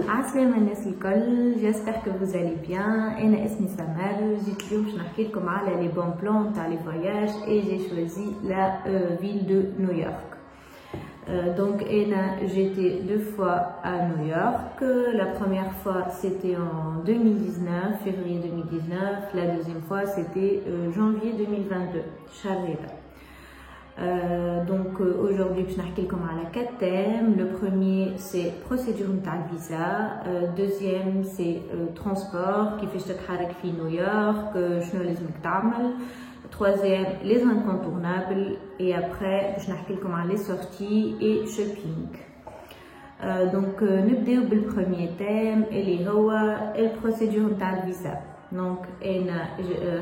عسلامة الناس الكل، جيسبر كو vous allez bien. انا اسمي سمر، جيت اليوم باش نحكي لكم على لي بون بلان تاع لي فواياج اي جي شوازي لا ville de New York. Donc j'étais 2 fois à New York. La première fois c'était en 2019, février 2019. La deuxième fois c'était janvier 2022. Charrera. Donc aujourd'hui je vais vous parler de 4 thèmes. Le premier c'est procédure de visa, deuxième c'est transport qui fait que New York, troisième les incontournables et après je vais vous parler les sorties et shopping. Donc نبداو بالبريمير thème اللي هو البروسيدور نتاع الفيزا. دونك انا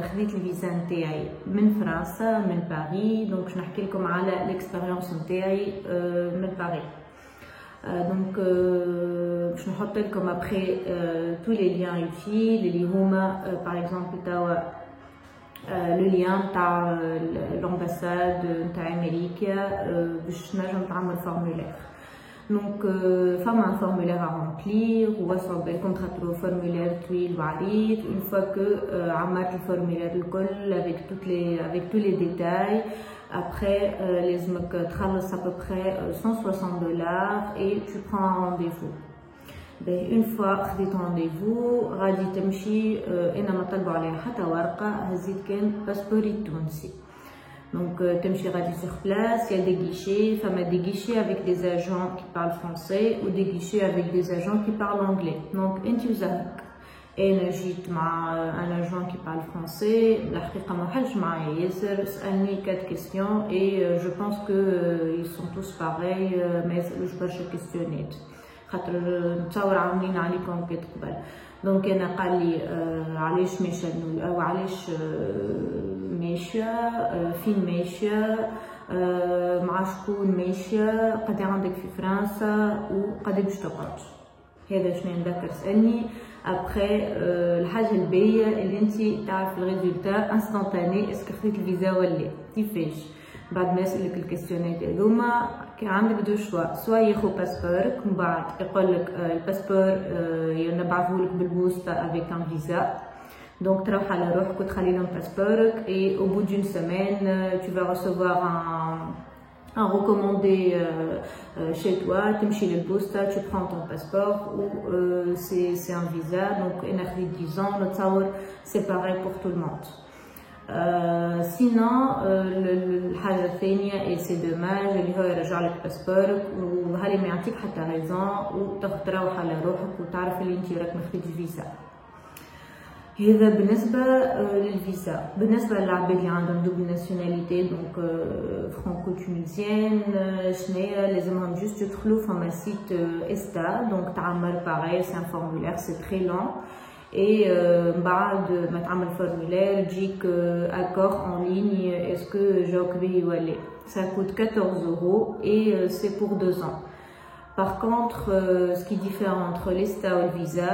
خديت الفيزا نتاعي من فرنسا من باريس، دونك باش نحكي لكم على الاكسبيريونس نتاعي من باريس. دونك باش نحط لكم ابري تو لي ليان يوتيل اللي هما باغ اكزومبل تاوا لو ليان تاع لامباساد نتاع امريكا باش نجم تعمل فورمولير. Donc, femme a un formulaire à remplir, ou va contrat le formulaire tuile ou arrive. Une fois que amat le formulaire le col avec tous les détails, après les traverses à peu près $160 et tu prends un rendez-vous. Une fois que tu as un rendez-vous, غادي تمشي أنا ما طلبوا عليها حتى ورقة هزيت كان باسبوري التونسي. Donc, sur place, il y a des guichets, des guichets avec des agents qui parlent français ou des guichets avec des agents qui parlent anglais. Donc, un agent qui parle français, il 4 questions et je pense qu'ils sont tous pareils, mais je peux pas questionner. دونك انا قال لي علاش ماشيه او علاش ماشيه فين ماشيه مع شكون ماشيه قد عندك في فرنسا وقد باش تقعد. هذا شنو نذكر سالني ابخي الحاجه الباهيه اللي انت تعرف الريزولتا انستانتاني اسكو خديت الفيزا ولا كيفاش. بعد ما يسألك الكيستيونات هذوما كان عندك دو شوا، سوا ياخو باسبورك من بعد يقول لك الباسبور ينبعثهولك بالبوسطة افيك ان فيزا، دونك تروح على روحك وتخلي لهم باسبورك اي او بو دون سيمين tu vas recevoir un recommandé chez toi, تمشي للبوسطة tu prends ton passeport ou c'est un visa. Donc انا خديت 10 ans نتصور c'est pareil pour tout le monde. Sinon الحاجة الثانية et c'est dommage اللي هو يرجع لك باسبورك وهالي ما يعطيك حتى ريزون وتروح على روحك وتعرف اللي انت راك ما خديتش فيزا. هذا بالنسبة للفيزا. بالنسبة للعباد اللي عندهم دوبل ناسيوناليتي دونك فرانكو تونيزيان شناهي لازمهم جوست يدخلوا فما سيت استا دونك تعمر باغي سي ان فورمولير سي تري لون et بعد ما تعمل فورمولير تجيك accord en ligne est-ce que جاوبي ولا. Ça coûte 14 € et c'est pour 2 ans. Par contre ce qui diffère entre l'ESTA ou le visa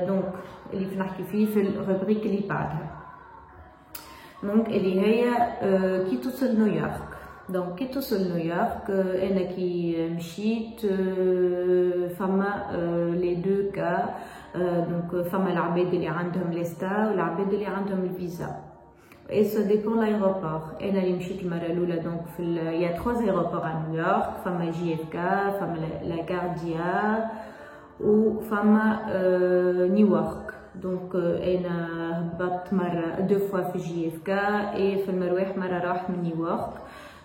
donc اللي نحكي فيه في الروبريك اللي بعدها. donc اللي هي كي توصل نيويورك. دونك كي توصل نيويورك انا كي مشيت فما لي دو كا. دونك فما العباد اللي عندهم ليستا والعباد اللي عندهم الفيزا et ça dépend l'aéroport. انا اللي مشيت المره الاولى دونك في يا 3 aéroports à نيويورك، فما JFK، فما لا غارديا وفما نيويورك. دونك انا هبطت مره 2 fois في JFK et في المروح مره راحت من نيويورك.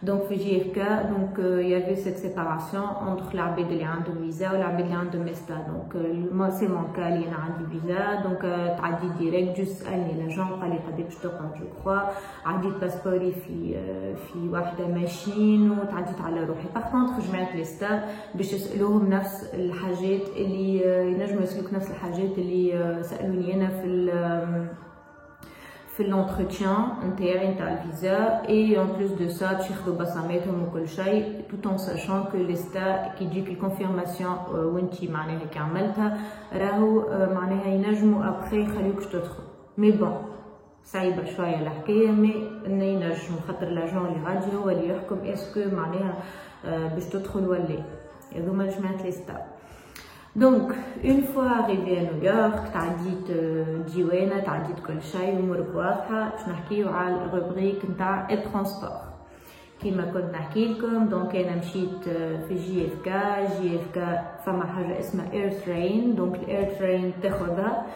Donc في JFK donc il y avait cette séparation entre العباد اللي عندهم فيزا والعباد اللي عندهم استا. donc moi c'est mon cas اللي انا عندي فيزا donc تعدي ديريكت جو سالني لاجون قال لي قد باش تقعد جو كخوا عديت باسبوري في واحده ماشين وتعديت على روحي. باغ كونطخ جمعت ليستا باش يسالوهم نفس الحاجات اللي ينجموا يسالوك نفس الحاجات اللي سالوني انا في l'entretien نتاعي نتاع الفيزا et en plus de ça باش ياخدوا بصماتهم وكل شيء tout en sachant que ليستا كي تجيك الكونفيرماسيون وانتي معناها كي عملتها راهو معناها ينجموا ابخي يخليوكش تدخل. مي بون صعيبه شويه الحكايه مي ينجموا خاطر لاجون اللي غادي هو اللي يحكم اسكو معناها باش تدخل ولا. هذوما جماعه ليستا. دونك اون فوا اريفي ا نيويورك تعديت ديوانه تعديت كل شيء امورك واضحه باش نحكيو على الروبريك نتاع الترونسبور كيما كنت نحكي لكم. دونك انا مشيت في جي اف كا فما حاجه اسمها اير ترين. دونك الاير ترين تاخذها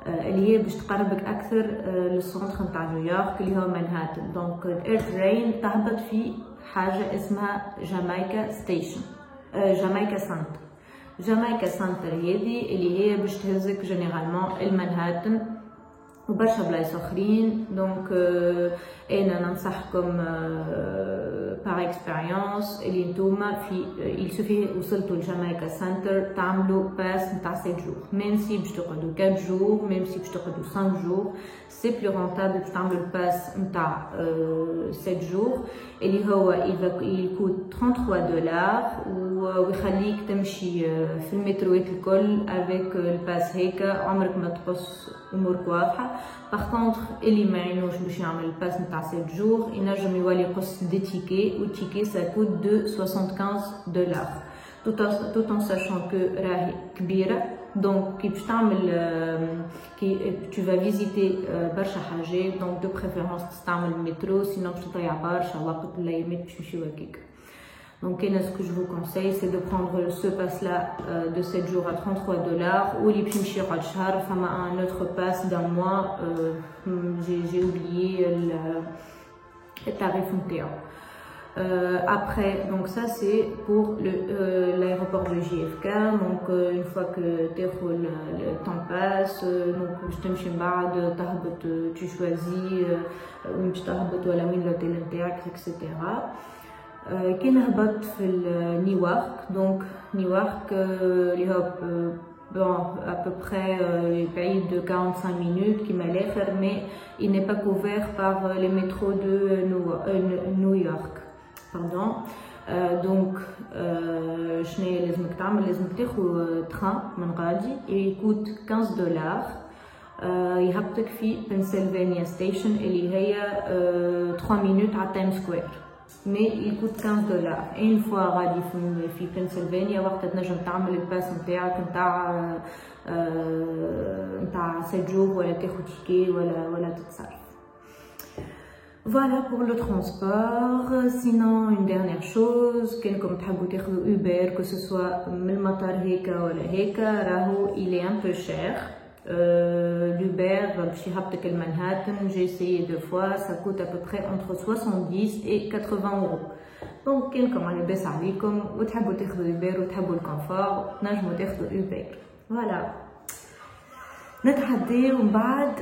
اللي هي باش تقربك اكثر للسونتر نتاع نيويورك اللي هو مانهاتن. دونك الاير ترين تهبط في حاجه اسمها جامايكا ستيشن جامايكا سنتر. جامايكا سنتر هذه اللي هي باش تهزك جينيرالمون المانهاتن وبرشا بلايص اخرين. دونك انا ننصحكم باغ اكسبيريونس اللي نتوما في يلسوفي وصلتوا لجامايكا سنتر تعملوا باس نتاع 7 جور ميم سي باش تقعدوا 4 جور ميم سي باش تقعدوا 5 جور سي بلو رونتابل باش تعملوا الباس نتاع 7 جور اللي هو يكون 33 دولار ويخليك تمشي في المتروات الكل افيك الباس هيك عمرك ما تقص امورك واضحه. باغ كونطخ اللي ما يعينوش باش يعمل الباس نتاع 7 جور ينجم يولي يقص دي تيكي والتيكي سا كوت دو 75 دولار tout en sachant que راهي كبيره. دونك كي باش تعمل كي tu vas visiter برشا حاجات دونك دو بريفيرونس تستعمل المترو سينو باش تضيع برشا وقت الايامات باش تمشي هكاك. Donc, ce que je vous conseille, c'est de prendre ce pass-là de 7 jours à 33 dollars ou les Pimchir al-Shahar, enfin un autre pass d'un mois, j'ai oublié le tarif Nteo. Après, donc ça c'est pour l'aéroport de JFK. Donc, une fois que le temps passe, donc tu choisis l'hôtel interne, etc. كي نهبط في نيويورك. دونك نيويورك اللي هو bon à peu près بعيد de 45 minutes كيما الاخر mais il n'est pas couvert par les métros de New York pardon. دونك شنو لازمك تعمل؟ لازمك تاخذ تران من غادي يكوت 15 دولار يهبطك في بنسلفانيا ستيشن اللي هي 3 minutes على تايم سكوير mais il coûte 15 dollars. Et une fois غادي في بنسلفانيا وقتها تنجم تعمل الباس نتاعك نتاع 7 جور ولا تاخد تيكي ولا تتصرف. Voilà pour le transport. Sinon une dernière chose كانكم تحبوا تاخذوا Uber que ce soit من المطار هيكا ولا هيكا راهو il est un peu cher. L'Uber باش يهبطك المنهاتن j'ai essayé 2 fois ça coûte à peu près entre 70 et 80 euros. donc كانكم على باس عليكم وتحبوا تاخذوا Uber وتحبوا الكونفور تنجموا تاخذوا Uber. voilà نتعداو من بعد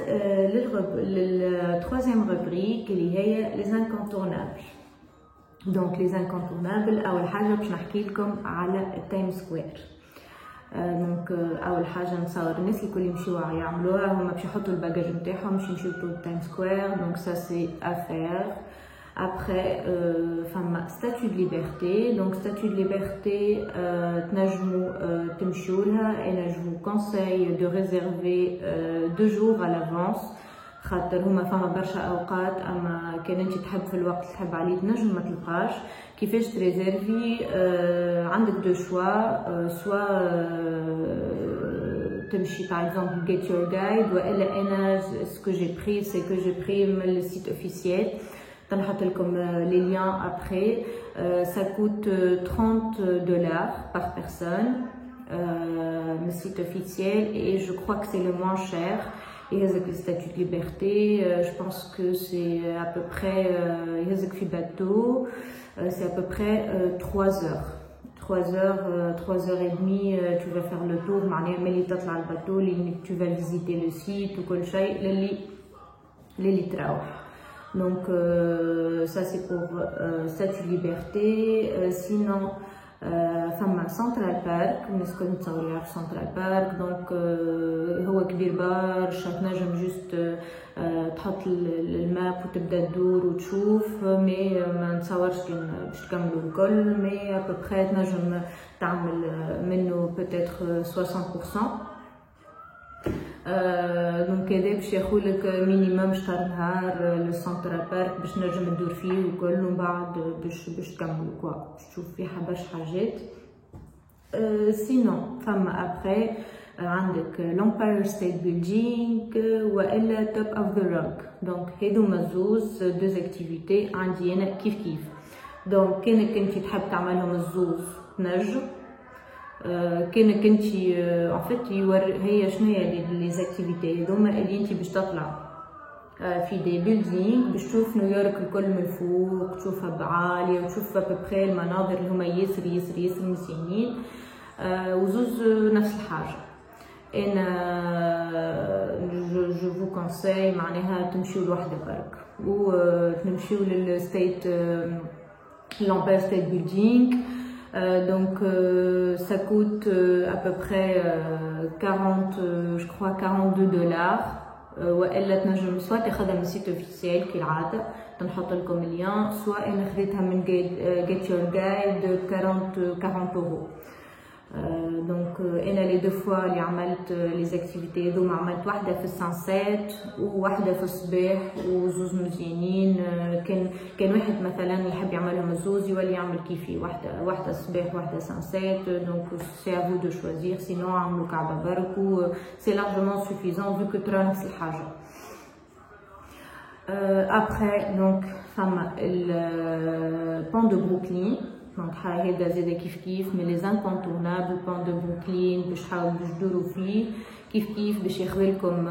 للتروازيام روبريك اللي هي les incontournables. donc les incontournables اول حاجه باش نحكي لكم على التايم سكوير. دونك اول حاجه نتصور الناس الكل يمشيو يعملوها هما باش يحطوا الباجاج نتاعهم باش يمشيو للتايم سكوير. دونك سا سي افير. après فما ستاتيو دو ليبرتي. دونك ستاتيو دو ليبرتي تنجموا تمشيو لها. انا جو كونساي دو ريزيرفي 2 jours à l'avance خاطر هما فما برشا اوقات اما كان انت تحب في الوقت تحب عليه تنجم ما تلقاش. كيفاش تريزيرفي؟ عندك 2 choix سوا تمشي par exemple get your guide والا انا ce que j'ai pris c'est que j'ai pris من السيت اوفيسيال تنحط لكم les liens après. ça coûte 30 dollars par personne le site officiel et je crois que c'est le moins cher. Et avec le statut de liberté, je pense que c'est à peu près, avec bateau, c'est à peu près 3 heures. 3 heures, 3 heures et demie, tu vas faire le tour, mais le bateau, tu vas visiter le site, ou quoi les litraouh. Donc ça c'est pour statut de liberté. Sinon فما سنترال بارك. الناس كل تصور يعرف سنترال بارك. دونك هو كبير برشا تنجم جوست تحط الماب وتبدا تدور وتشوف مي ما نتصورش كان باش تكملوا الكل مي ابوبخي تنجم تعمل منه بوتيتر 60%. دونك هذا باش ياخذلك مينيموم شهر نهار للسنترال بارك باش نجم تدور فيه وكل ومن بعد باش تكملوا كوا باش تشوف فيها برشا حاجات. سينون فما ابخي عندك لامباير ستيت بيلدينغ والا توب اوف ذا روك. دونك هذوما الزوز دوز اكتيفيتي عندي انا كيف كيف. دونك كانك انت تحب تعملهم الزوز تنجم، كانك انت ان فيت هي شنيا لي زاكتيفيتي هذوما اللي انت باش تطلع في دي بيلدينغ باش تشوف نيويورك الكل من الفوق، تشوفها بعالية وتشوف ببخي المناظر اللي هما ياسر ياسر ياسر مزيانين. وزوز نفس الحاجة. انا جو فو كونساي معناها تمشيو لوحدة برك وتمشيو للستيت لامبير ستيت بيلدينغ. Donc ça coûte à peu près 42 $. والا تنجم سوا تاخذها من السيت اوفيسيال كالعاده تنحط لكم اللين، سواء انا خديتها من جيت يور جايد 40 €. دونك انا لي دو فوا اللي عملت لي زاكتيفيتي هذوما عملت واحده في السانسيت وواحده في الصباح وزوز مزيانين. كان واحد مثلا يحب يعملهم الزوز يولي يعمل كيفي واحده الصباح واحده سانسيت. دونك سي افو دو شوازير، سينو عملوا كعبه برك و سي لارجومون سوفيزون فيو كو ترا نفس الحاجه. ابخي دونك فما البون دو بروكلين. دونك هذا زاده كيف مي لي انكونتورنابل بون دو بروكلين باش تدوروا فيه كيف باش ياخذلكم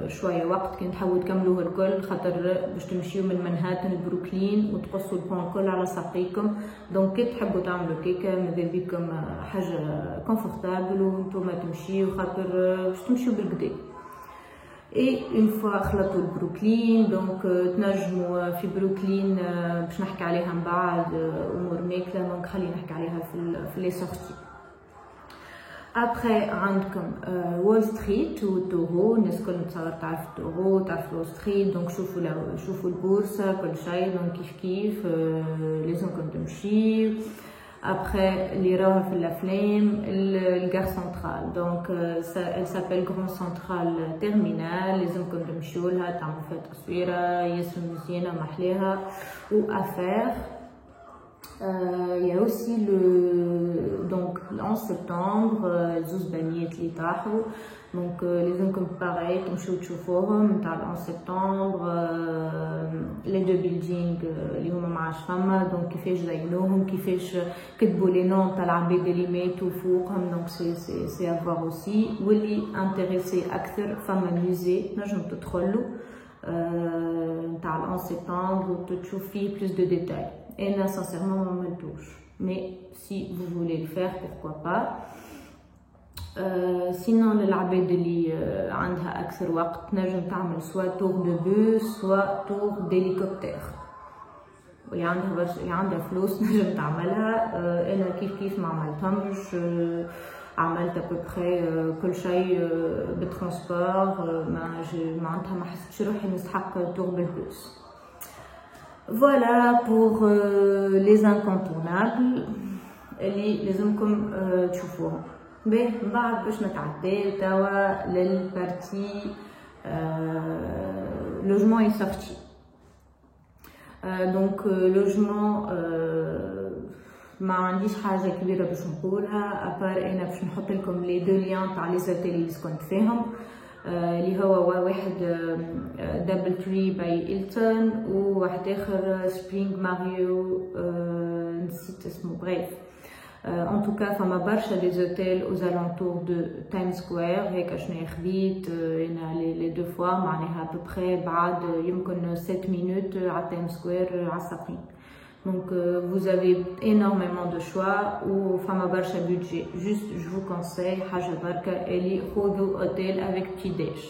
شويه وقت كي تحاولوا تكملوه الكل، خاطر باش تمشيو من منهاتن لبروكلين وتقصوا البون الكل على ساقيكم. دونك كي تحبوا تعملوا كيكه ماذا بيكم حاجه كونفورتابل وانتوما تمشيو خاطر باش تمشيو بالكدا. اي اون فوا خلطوا البروكلين دونك تنجموا في بروكلين باش نحكي عليها من بعد امور ماكله. دونك خلينا نحكي عليها في لي سورتي. ابخي عندكم وول ستريت وتورو. الناس الكل نتصور تعرف تورو تعرف وول ستريت. دونك شوفوا البورصه كل شيء. دونك كيف لازمكم تمشيو. Après, اللي راها في الافلام الجار سنترال. دونك elle s'appelle Grand Central Terminal. لازمكم تمشيو لها تعملوا فيها تصويره ياسر مزيانه محلاها و افير. Il y a aussi donc en septembre زوز بنيات اللي طاحوا. دونك لازمكم باغي تمشيو تشوفوهم نتاع ان سبتمبر لي دو بيلدينغ اللي هما معاش فما. دونك كيفاش زينوهم كيفاش كتبوا لي نون تاع العباد اللي ماتوا فوقهم. دونك سي افوار اوسي. واللي انتريسي اكثر فما ميوزي نجم تدخلوا نتاع الان سبتمبر وتشوف فيه بلوس دو ديتاي. انا سانسيرمون ما عملتوش مي سي فو فولي لو فير بوركوا با. سينون للعباد اللي عندها اكثر وقت نجم تعمل سوا تور دو بوس سوا تور ديليكوبتر. واللي عندها برشا اللي عندها فلوس نجم تعملها. انا كيف ما عملتهمش. عملت ابوبخي كل شيء بالترونسبور. معناتها ما حسيتش روحي نستحق تور بالبوس. فوالا بور لي انكونتورنابل اللي لازمكم تشوفوهم. باهي من بعد باش نتعداو توا للبارتي لوجمون اي سورتي. دونك لوجمون ما عنديش حاجه كبيره باش نقولها ابار انا باش نحط لكم لي دو ليان تاع لي زوتيل اللي كنت فيهم اللي هو واحد دبل تري باي إلتون وواحد اخر سبرينغ ماريو نسيت اسمه. بريف ان توكا فما برشا لي زوتيل aux alentours de Times Square. هيك شنو خديت انا لي دو فوا معناها ببخي بعد يمكن 7 مينوت على تايم سكوير على الساقين. Donc vous avez énormément de choix ou fama برشا budget. Juste je vous conseille حاجة بركة اللي خذوا hôtel avec petit déj.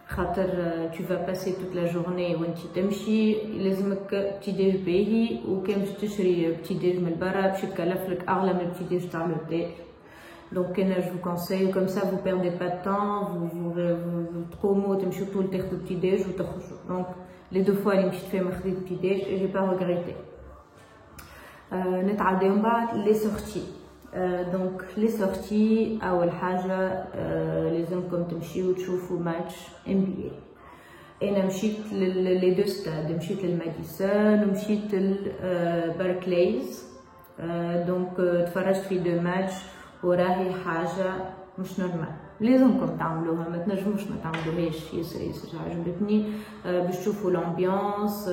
خاطر tu vas passer toute la journée وانت تمشي لازمك petit déj باهي وكان باش تشري petit déj من برا باش يتكلف لك أغلى من petit déj تاع l'hôtel. Donc انا je vous conseille comme ça vous perdez pas de temps vous تقوموا تمشيو طول تاخذوا petit déj وتخرجوا. Donc les deux fois اللي مشيت فيهم خديت petit déj et j'ai pas regretté. نتعداو من بعد لي سورتي. دونك لي سورتي اول حاجه لازمكم تمشيو تشوفوا ماتش NBA. انا مشيت لي دو ستاد. مشيت للماديسون ومشيت لباركليز دونك تفرجت في 2 ماتش وراهي حاجه مش نورمال. لازمكم تعملوها، ما تنجموش ما تعملوهاش. ياسر عجبتني باش تشوفوا الامبيونس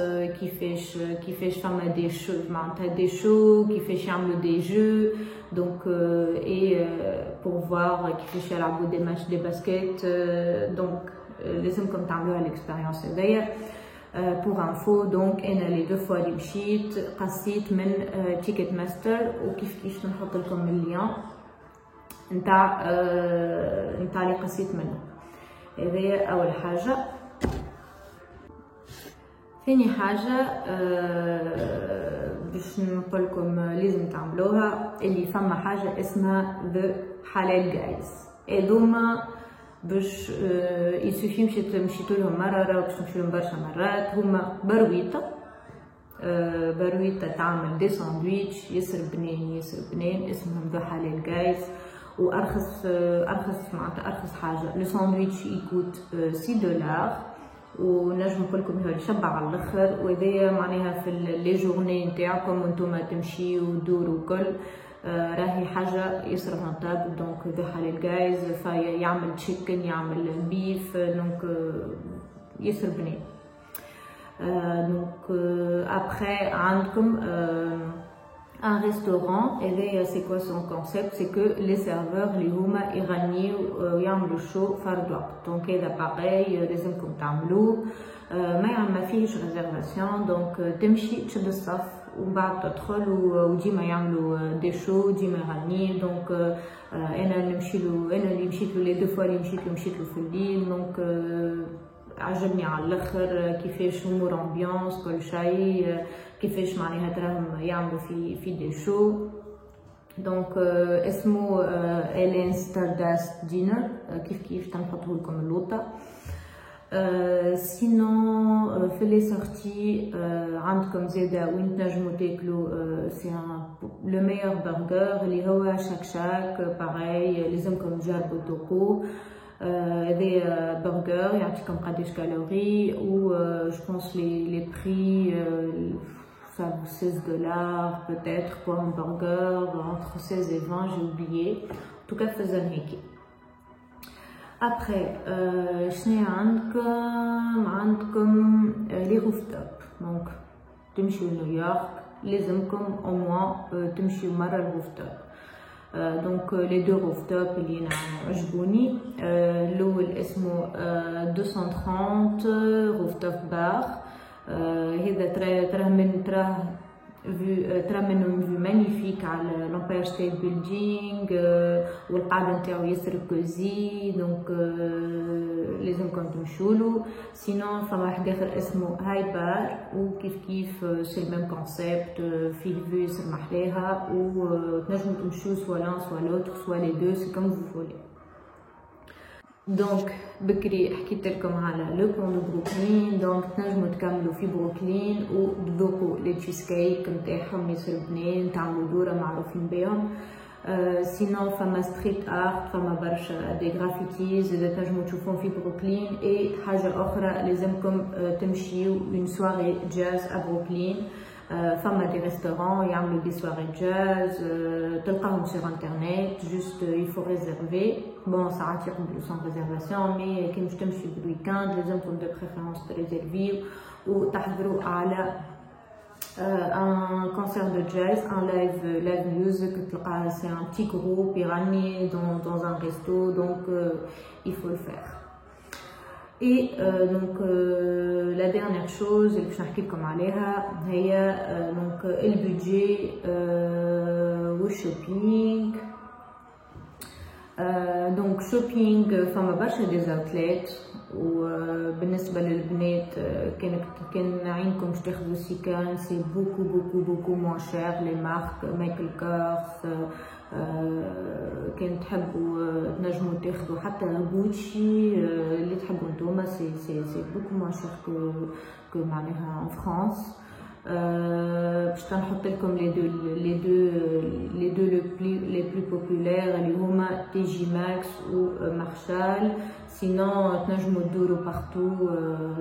كيفاش فما دي شو معناتها دي شو كيفاش يعملوا دي جو دونك اي بور فوار كيفاش يلعبوا دي ماتش دي باسكيت دونك لازمكم تعملوها الاكسبيريونس هذيا. بور انفو دونك انا لي 2 فوا اللي مشيت قصيت من تيكت ماستر وكيف نحط لكم اللين نتاع اللي قصيت منه. هذه اول حاجه. ثاني حاجه باش نقول لكم لازم تعملوها اللي فما حاجه اسمها ذا حلال جايز. هذوما باش يسوفي مشيتو لهم مره باش نمشيو لهم برشا مرات. هما برويطه تعمل دي ساندويتش ياسر بنين اسمهم ذا حلال جايز. وارخص معناتها ارخص حاجه لو ساندويتش يكوت $6 ونجم نقول لكم هو يشبع على الاخر. وهذايا معناها في لي جورني نتاعكم وانتم تمشيو ودوروا كل راهي حاجه ياسر رونطابل. دونك ذا حلال جايز يعمل تشيكن يعمل بيف دونك ياسر بنين. دونك ابخي عندكم un restaurant. Et c'est quoi son concept? C'est que les serveurs اللي هما يغنيو ويعملوا شو فرد وقت. دونك هذا باغي لازمكم تعملوه. ما فيهش ريزيرفاسيون. دونك تمشي تشد الصف ومن بعد تدخل وديما يعملوا دي شو ديما يغنيو. دونك انا اللي مشيت له لي 2 فوا اللي مشيت له في الليل. دونك عجبني على الاخر كيفاش امور امبيونس كل شيء كيفاش معناها تراهم يعملوا في دي شو. دونك اسمه الين ستارداست دينر كيف تنحطه لكم اللوطه. سينون في لي سورتي عندكم زاده وين تنجموا تاكلوا سي لو ميور برجر اللي هو شاك باغي لازمكم تجربوا توكو. هذا برجر يعطيكم قداش كالوري و جو بونس لي بري ça vaut $16 peut-être pour un burger entre 16 et 20 j'ai oublié. En tout cas faisons هيك. Après شنو عندكم لي روف توب. دونك تمشيو نيويورك لازمكم au moins تمشيو مرة الروف توب. دونك لي 2 روف توب اللي انا عجبوني الاول اسمه 230 روف توب بار. هذا تراه منه فيو مانيفيك على لامباير ستيت بيلدينغ والقاعده نتاعو ياسر كوزي. دونك لازمكم تمشولو. سينون فما واحد اخر اسمه هاي بار وكيف سي الميم كونسيبت فيه فيو ياسر محلاها وتنجمو تمشيو سوا لان سوا لوتر سوا لي دو سي كوم فو فولي. دونك بكري حكيت لكم على لو بون دو بروكلين. دونك تنجموا تكملوا في بروكلين وتذوقوا لي تشيز كيك نتاعهم ياسر بنين تعملوا دوره معروفين بهم. سينون فما ستريت ارت فما برشا دي غرافيتيز اذا تنجموا تشوفوهم في بروكلين. اي حاجه اخرى لازمكم تمشيو اون سواري جاز ا بروكلين. فما دي ريستورون يعملوا دي سواري جاز تلقاهم سور انترنت جوست يفو ريزيرفي. بون ساعات يقبلوا سون ريزيرفاسيون مي كي باش تمشي بالويكاند لازمكم دو بريفيرونس تريزيرفيو وتحضروا على un concert de jazz, un live music. C'est un petit groupe iranien dans un resto, donc il faut le faire. Et donc la dernière chose اللي باش نحكي لكم عليها هي donc البودجي والشوبينغ. دونك شوبينغ فما برشا دي زوتليت وبالنسبه للبنات كان عينكم باش تاخذوا سيكان سي بوكو موان شير لي مارك مايكل كورس. كان تحبوا تنجموا تاخذوا حتى غوتشي اللي تحبوا نتوما سي بوكو موان شير كو معناها ان فرانس. باش نحط لكم les deux les plus populaires اللي هما TJ Maxx و Marshall. sinon تنجموا تدوروا partout,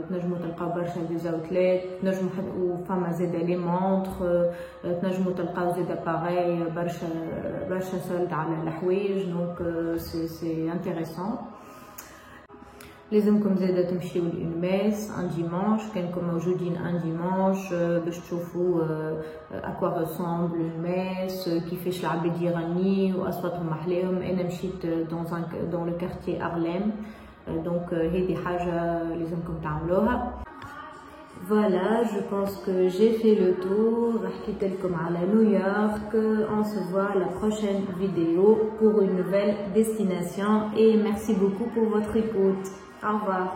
تنجموا تلقاو برشا des outlets, تنجموا وفما زاده لي مونطر, تنجموا تلقاو زاده باغي برشا سولد على الحوايج. دونك سي انتريسون. لازمكم زاده تمشيو لون ميس ان ديمانش كانكم موجودين ان ديمانش باش تشوفوا اكوا ريسومبل اون ميس, كيفاش العباد يغنيو واصواتهم محلاهم. انا مشيت دون لو كارتيي ارليم, دونك هذه حاجه لازمكم تعملوها. Voilà, je pense que j'ai fait le tour. حكيت لكم على نيويورك. On se voit à la prochaine vidéo pour une nouvelle destination et merci beaucoup pour votre écoute. Au revoir.